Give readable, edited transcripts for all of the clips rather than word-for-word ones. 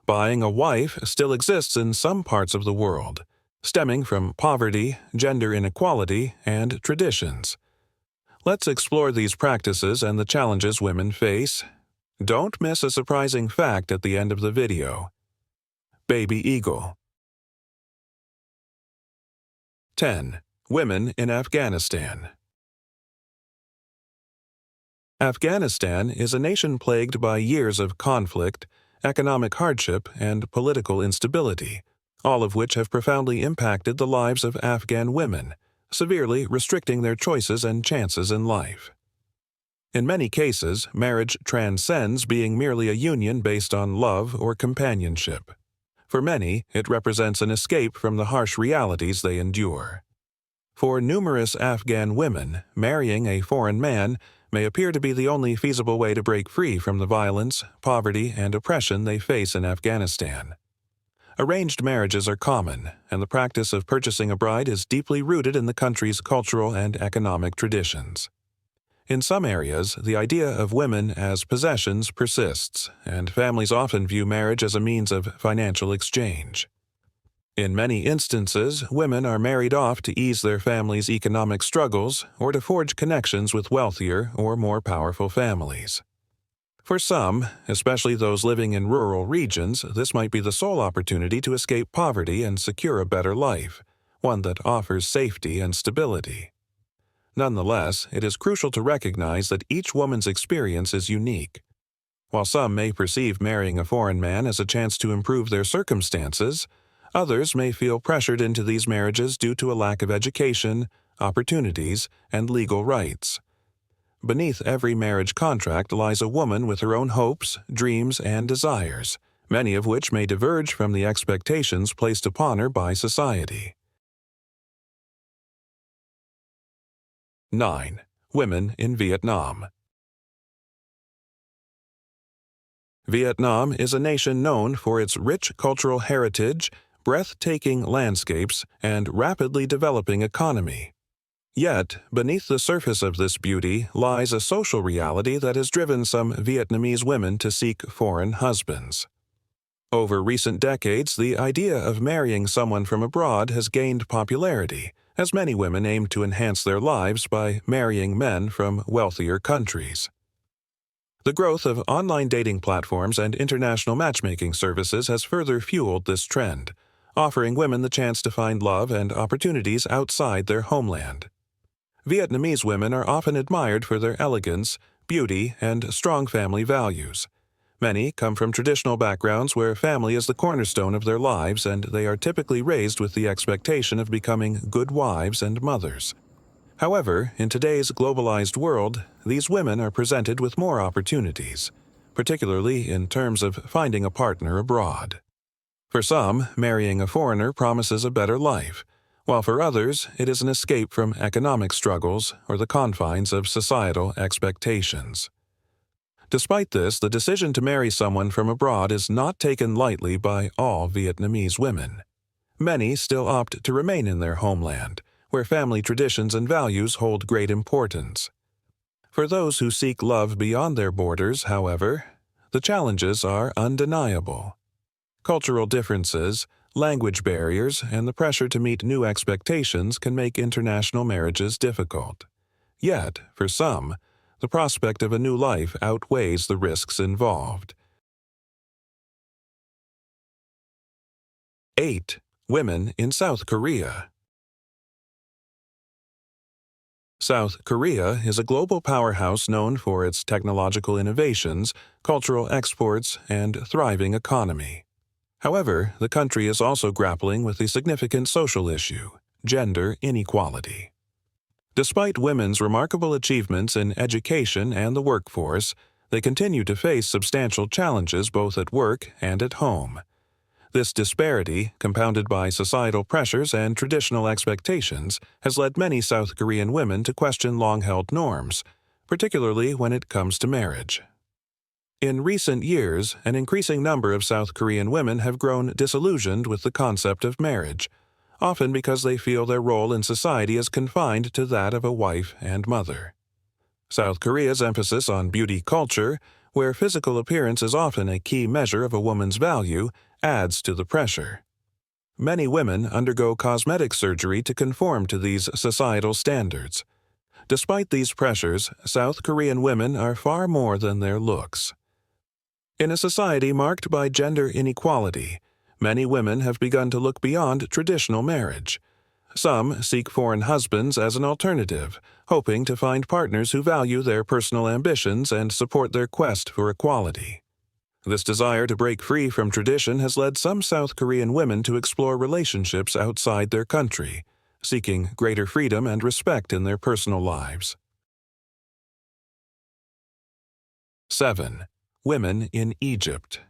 buying a wife still exists in some parts of the world, stemming from poverty, gender inequality, and traditions. Let's explore these practices and the challenges women face. Don't miss a surprising fact at the end of the video. Baby eagle. 10. Women in Afghanistan. Afghanistan is a nation plagued by years of conflict, economic hardship, and political instability, all of which have profoundly impacted the lives of Afghan women, severely restricting their choices and chances in life. In many cases, marriage transcends being merely a union based on love or companionship. For many, it represents an escape from the harsh realities they endure. For numerous Afghan women, marrying a foreign man may appear to be the only feasible way to break free from the violence, poverty, and oppression they face in Afghanistan. Arranged marriages are common, and the practice of purchasing a bride is deeply rooted in the country's cultural and economic traditions. In some areas, the idea of women as possessions persists, and families often view marriage as a means of financial exchange. In many instances, women are married off to ease their family's economic struggles or to forge connections with wealthier or more powerful families. For some, especially those living in rural regions, this might be the sole opportunity to escape poverty and secure a better life, one that offers safety and stability. Nonetheless, it is crucial to recognize that each woman's experience is unique. While some may perceive marrying a foreign man as a chance to improve their circumstances, others may feel pressured into these marriages due to a lack of education, opportunities, and legal rights. Beneath every marriage contract lies a woman with her own hopes, dreams, and desires, many of which may diverge from the expectations placed upon her by society. 9. Women in Vietnam. Vietnam is a nation known for its rich cultural heritage, breathtaking landscapes, and rapidly developing economy. Yet, beneath the surface of this beauty lies a social reality that has driven some Vietnamese women to seek foreign husbands. Over recent decades, the idea of marrying someone from abroad has gained popularity, as many women aim to enhance their lives by marrying men from wealthier countries. The growth of online dating platforms and international matchmaking services has further fueled this trend, offering women the chance to find love and opportunities outside their homeland. Vietnamese women are often admired for their elegance, beauty, and strong family values. Many come from traditional backgrounds where family is the cornerstone of their lives, and they are typically raised with the expectation of becoming good wives and mothers. However, in today's globalized world, these women are presented with more opportunities, particularly in terms of finding a partner abroad. For some, marrying a foreigner promises a better life, while for others, it is an escape from economic struggles or the confines of societal expectations. Despite this, the decision to marry someone from abroad is not taken lightly by all Vietnamese women. Many still opt to remain in their homeland, where family traditions and values hold great importance. For those who seek love beyond their borders, however, the challenges are undeniable. Cultural differences, language barriers, and the pressure to meet new expectations can make international marriages difficult. Yet, for some, the prospect of a new life outweighs the risks involved. 8. Women in South Korea. South Korea is a global powerhouse known for its technological innovations, cultural exports, and thriving economy. However, the country is also grappling with a significant social issue: gender inequality. Despite women's remarkable achievements in education and the workforce, they continue to face substantial challenges both at work and at home. This disparity, compounded by societal pressures and traditional expectations, has led many South Korean women to question long-held norms, particularly when it comes to marriage. In recent years, an increasing number of South Korean women have grown disillusioned with the concept of marriage, often because they feel their role in society is confined to that of a wife and mother. South Korea's emphasis on beauty culture, where physical appearance is often a key measure of a woman's value, adds to the pressure. Many women undergo cosmetic surgery to conform to these societal standards. Despite these pressures, South Korean women are far more than their looks. In a society marked by gender inequality, many women have begun to look beyond traditional marriage. Some seek foreign husbands as an alternative, hoping to find partners who value their personal ambitions and support their quest for equality. This desire to break free from tradition has led some South Korean women to explore relationships outside their country, seeking greater freedom and respect in their personal lives. 7. Women in Egypt.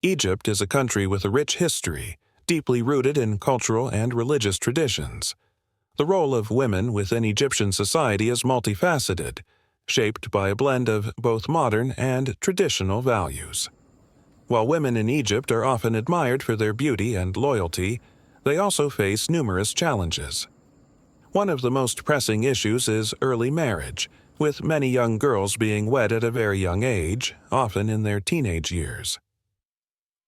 Egypt is a country with a rich history, deeply rooted in cultural and religious traditions. The role of women within Egyptian society is multifaceted, shaped by a blend of both modern and traditional values. While women in Egypt are often admired for their beauty and loyalty, they also face numerous challenges. One of the most pressing issues is early marriage, with many young girls being wed at a very young age, often in their teenage years.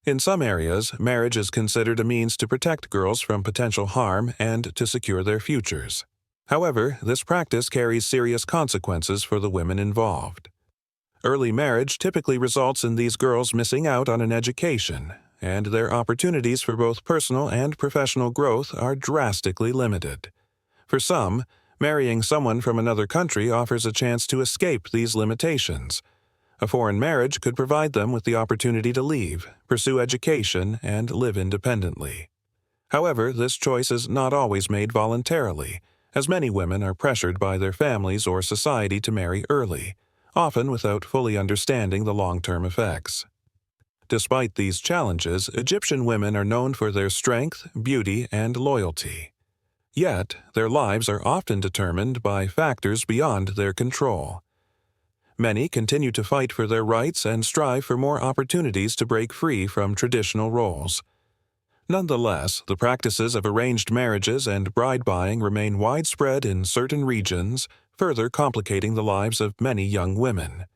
In some areas, marriage is considered a means to protect girls from potential harm and to secure their futures. However, this practice carries serious consequences for the women involved. Early marriage typically results in these girls missing out on an education, and their opportunities for both personal and professional growth are drastically limited. For some, marrying someone from another country offers a chance to escape these limitations. A foreign marriage could provide them with the opportunity to leave, pursue education, and live independently. However, this choice is not always made voluntarily, as many women are pressured by their families or society to marry early, often without fully understanding the long-term effects. Despite these challenges, Egyptian women are known for their strength, beauty, and loyalty. Yet, their lives are often determined by factors beyond their control. Many continue to fight for their rights and strive for more opportunities to break free from traditional roles. Nonetheless, the practices of arranged marriages and bride buying remain widespread in certain regions, further complicating the lives of many young women.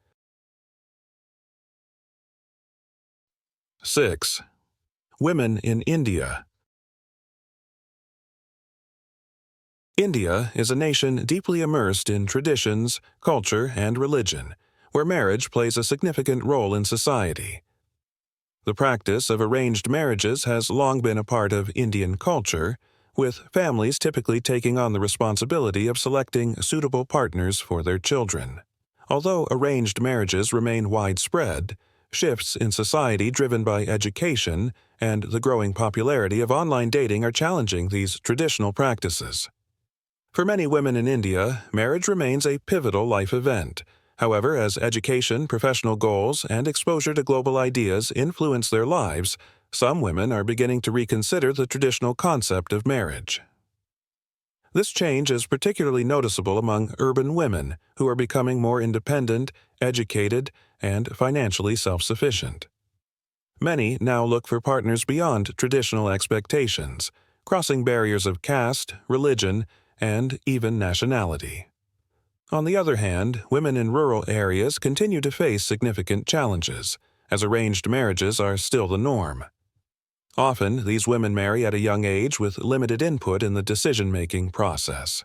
6. Women in India. India is a nation deeply immersed in traditions, culture, and religion, where marriage plays a significant role in society. The practice of arranged marriages has long been a part of Indian culture, with families typically taking on the responsibility of selecting suitable partners for their children. Although arranged marriages remain widespread, shifts in society driven by education and the growing popularity of online dating are challenging these traditional practices. For many women in India, marriage remains a pivotal life event. However, as education, professional goals, and exposure to global ideas influence their lives, some women are beginning to reconsider the traditional concept of marriage. This change is particularly noticeable among urban women who are becoming more independent, educated, and financially self-sufficient. Many now look for partners beyond traditional expectations, crossing barriers of caste, religion, and even nationality. On the other hand, women in rural areas continue to face significant challenges, as arranged marriages are still the norm. Often, these women marry at a young age with limited input in the decision-making process.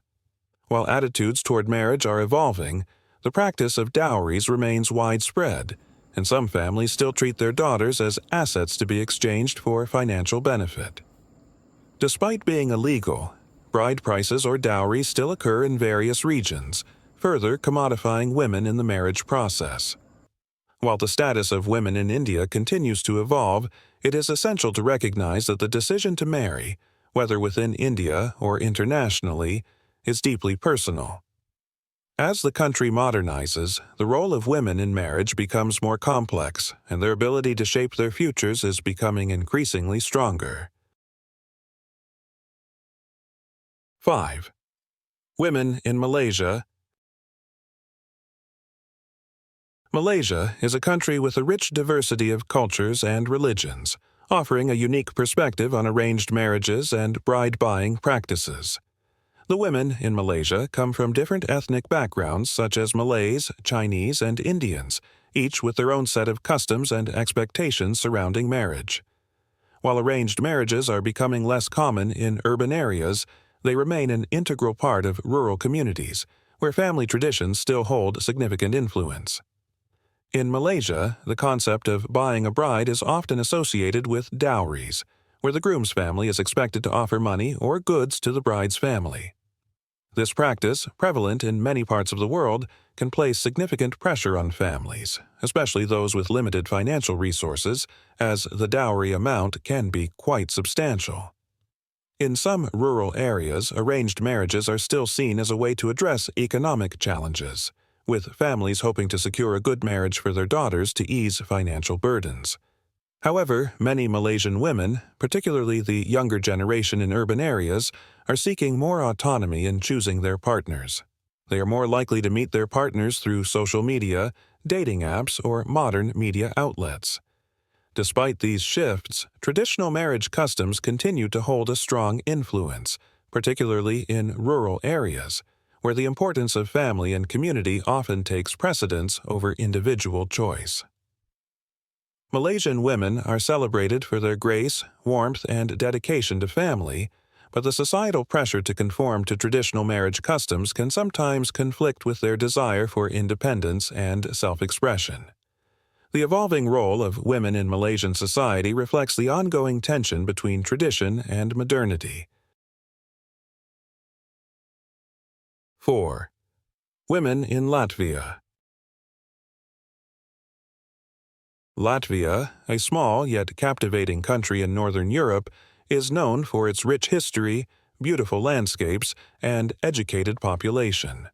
While attitudes toward marriage are evolving, the practice of dowries remains widespread, and some families still treat their daughters as assets to be exchanged for financial benefit. Despite being illegal, bride prices or dowries still occur in various regions, further commodifying women in the marriage process. While the status of women in India continues to evolve, it is essential to recognize that the decision to marry, whether within India or internationally, is deeply personal. As the country modernizes, the role of women in marriage becomes more complex, and their ability to shape their futures is becoming increasingly stronger. 5. Women in Malaysia. Malaysia is a country with a rich diversity of cultures and religions, offering a unique perspective on arranged marriages and bride-buying practices. The women in Malaysia come from different ethnic backgrounds such as Malays, Chinese, and Indians, each with their own set of customs and expectations surrounding marriage. While arranged marriages are becoming less common in urban areas, they remain an integral part of rural communities, where family traditions still hold significant influence. In Malaysia, the concept of buying a bride is often associated with dowries, where the groom's family is expected to offer money or goods to the bride's family. This practice, prevalent in many parts of the world, can place significant pressure on families, especially those with limited financial resources, as the dowry amount can be quite substantial. In some rural areas, arranged marriages are still seen as a way to address economic challenges, with families hoping to secure a good marriage for their daughters to ease financial burdens. However, many Malaysian women, particularly the younger generation in urban areas, are seeking more autonomy in choosing their partners. They are more likely to meet their partners through social media, dating apps, or modern media outlets. Despite these shifts, traditional marriage customs continue to hold a strong influence, particularly in rural areas, where the importance of family and community often takes precedence over individual choice. Malaysian women are celebrated for their grace, warmth, and dedication to family, but the societal pressure to conform to traditional marriage customs can sometimes conflict with their desire for independence and self-expression. The evolving role of women in Malaysian society reflects the ongoing tension between tradition and modernity. 4. Women in Latvia. Latvia, a small yet captivating country in northern Europe, is known for its rich history, beautiful landscapes, and educated population.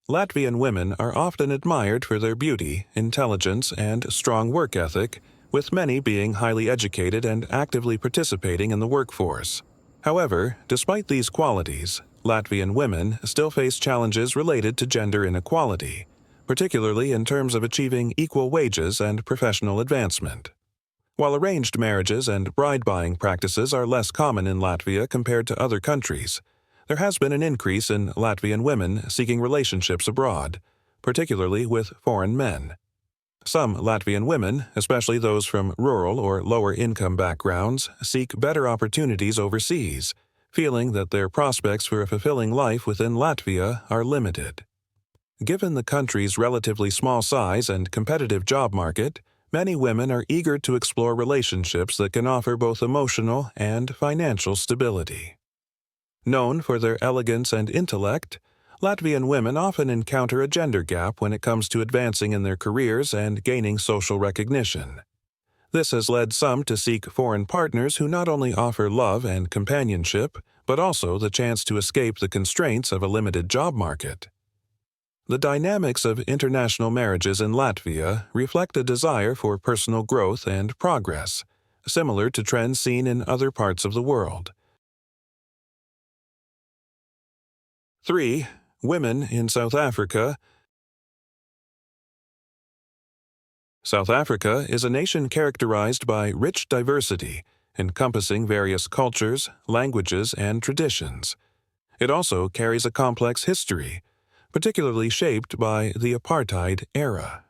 Latvian women are often admired for their beauty, intelligence, and strong work ethic, with many being highly educated and actively participating in the workforce. However, despite these qualities, Latvian women still face challenges related to gender inequality, particularly in terms of achieving equal wages and professional advancement. While arranged marriages and bride-buying practices are less common in Latvia compared to other countries, there has been an increase in Latvian women seeking relationships abroad, particularly with foreign men. Some Latvian women, especially those from rural or lower-income backgrounds, seek better opportunities overseas, feeling that their prospects for a fulfilling life within Latvia are limited. Given the country's relatively small size and competitive job market, many women are eager to explore relationships that can offer both emotional and financial stability. Known for their elegance and intellect, Latvian women often encounter a gender gap when it comes to advancing in their careers and gaining social recognition. This has led some to seek foreign partners who not only offer love and companionship, but also the chance to escape the constraints of a limited job market. The dynamics of international marriages in Latvia reflect a desire for personal growth and progress, similar to trends seen in other parts of the world. 3. Women in South Africa. South Africa is a nation characterized by rich diversity, encompassing various cultures, languages, and traditions. It also carries a complex history, particularly shaped by the apartheid era.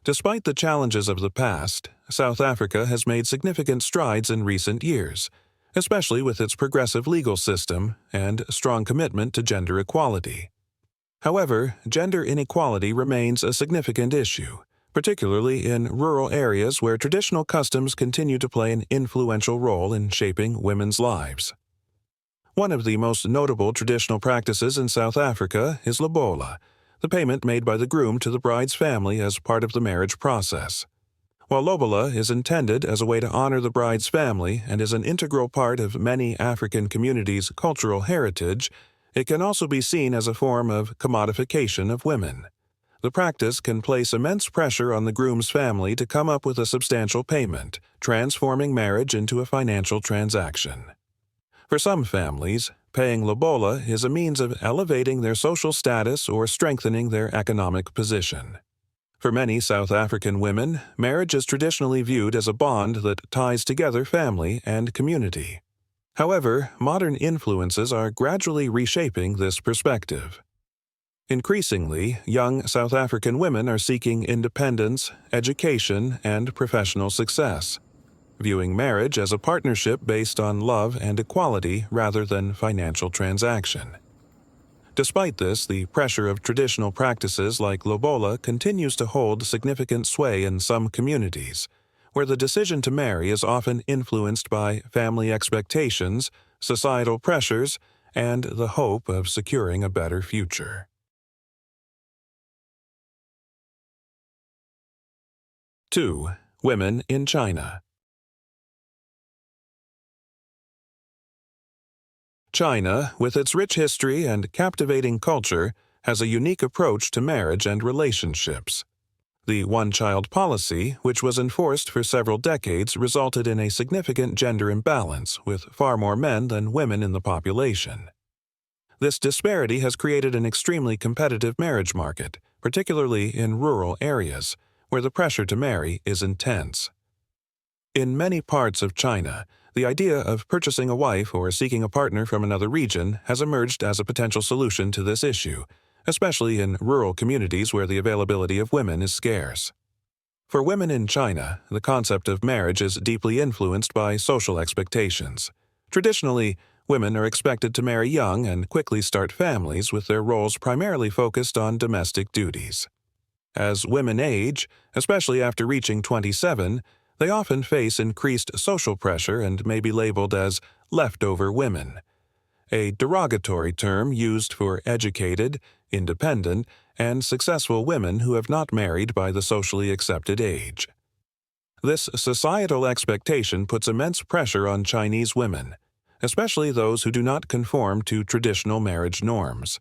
Despite the challenges of the past, South Africa has made significant strides in recent years, especially with its progressive legal system and strong commitment to gender equality. However, gender inequality remains a significant issue, particularly in rural areas where traditional customs continue to play an influential role in shaping women's lives. One of the most notable traditional practices in South Africa is lobola, the payment made by the groom to the bride's family as part of the marriage process. While lobola is intended as a way to honor the bride's family and is an integral part of many African communities' cultural heritage, it can also be seen as a form of commodification of women. The practice can place immense pressure on the groom's family to come up with a substantial payment, transforming marriage into a financial transaction. For some families, paying lobola is a means of elevating their social status or strengthening their economic position. For many South African women, marriage is traditionally viewed as a bond that ties together family and community. However, modern influences are gradually reshaping this perspective. Increasingly, young South African women are seeking independence, education, and professional success, viewing marriage as a partnership based on love and equality rather than financial transaction. Despite this, the pressure of traditional practices like lobola continues to hold significant sway in some communities, where the decision to marry is often influenced by family expectations, societal pressures, and the hope of securing a better future. 2. Women in China. China, with its rich history and captivating culture, has a unique approach to marriage and relationships. The one-child policy, which was enforced for several decades, resulted in a significant gender imbalance, with far more men than women in the population. This disparity has created an extremely competitive marriage market, particularly in rural areas, where the pressure to marry is intense. In many parts of China, the idea of purchasing a wife or seeking a partner from another region has emerged as a potential solution to this issue, especially in rural communities where the availability of women is scarce. For women in China, the concept of marriage is deeply influenced by social expectations. Traditionally, women are expected to marry young and quickly start families, with their roles primarily focused on domestic duties. As women age, especially after reaching 27, they often face increased social pressure and may be labeled as leftover women, a derogatory term used for educated, independent, and successful women who have not married by the socially accepted age. This societal expectation puts immense pressure on Chinese women, especially those who do not conform to traditional marriage norms.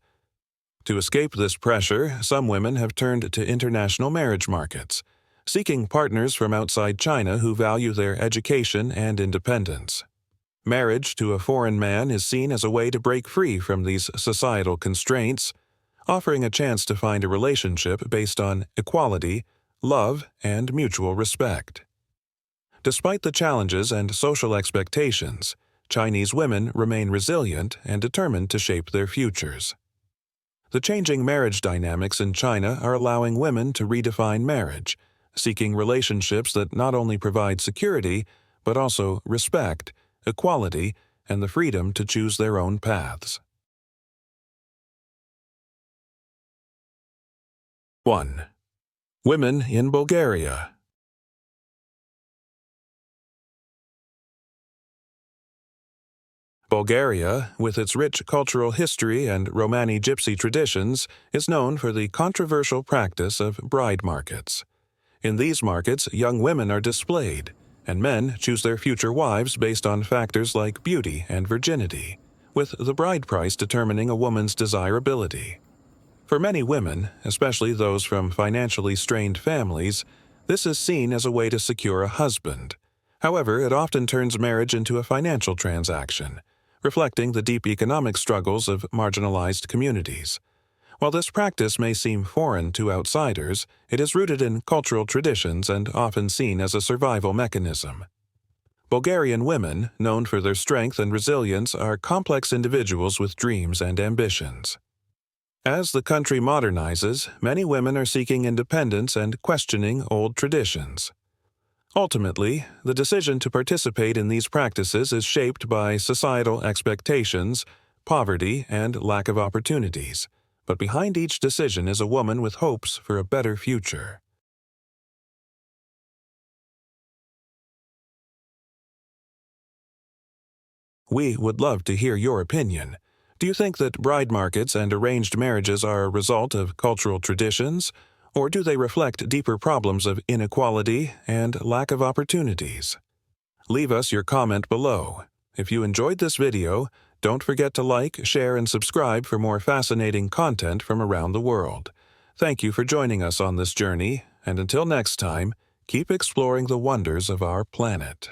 To escape this pressure, some women have turned to international marriage markets, seeking partners from outside China who value their education and independence. Marriage to a foreign man is seen as a way to break free from these societal constraints, offering a chance to find a relationship based on equality, love, and mutual respect. Despite the challenges and social expectations, Chinese women remain resilient and determined to shape their futures. The changing marriage dynamics in China are allowing women to redefine marriage, seeking relationships that not only provide security, but also respect, equality, and the freedom to choose their own paths. 1. Women in Bulgaria. Bulgaria, with its rich cultural history and Romani gypsy traditions, is known for the controversial practice of bride markets. In these markets, young women are displayed, and men choose their future wives based on factors like beauty and virginity, with the bride price determining a woman's desirability. For many women, especially those from financially strained families, this is seen as a way to secure a husband. However, it often turns marriage into a financial transaction, reflecting the deep economic struggles of marginalized communities. While this practice may seem foreign to outsiders, it is rooted in cultural traditions and often seen as a survival mechanism. Bulgarian women, known for their strength and resilience, are complex individuals with dreams and ambitions. As the country modernizes, many women are seeking independence and questioning old traditions. Ultimately, the decision to participate in these practices is shaped by societal expectations, poverty, and lack of opportunities. But behind each decision is a woman with hopes for a better future. We would love to hear your opinion. Do you think that bride markets and arranged marriages are a result of cultural traditions, or do they reflect deeper problems of inequality and lack of opportunities? Leave us your comment below. If you enjoyed this video, don't forget to like, share, and subscribe for more fascinating content from around the world. Thank you for joining us on this journey, and until next time, keep exploring the wonders of our planet.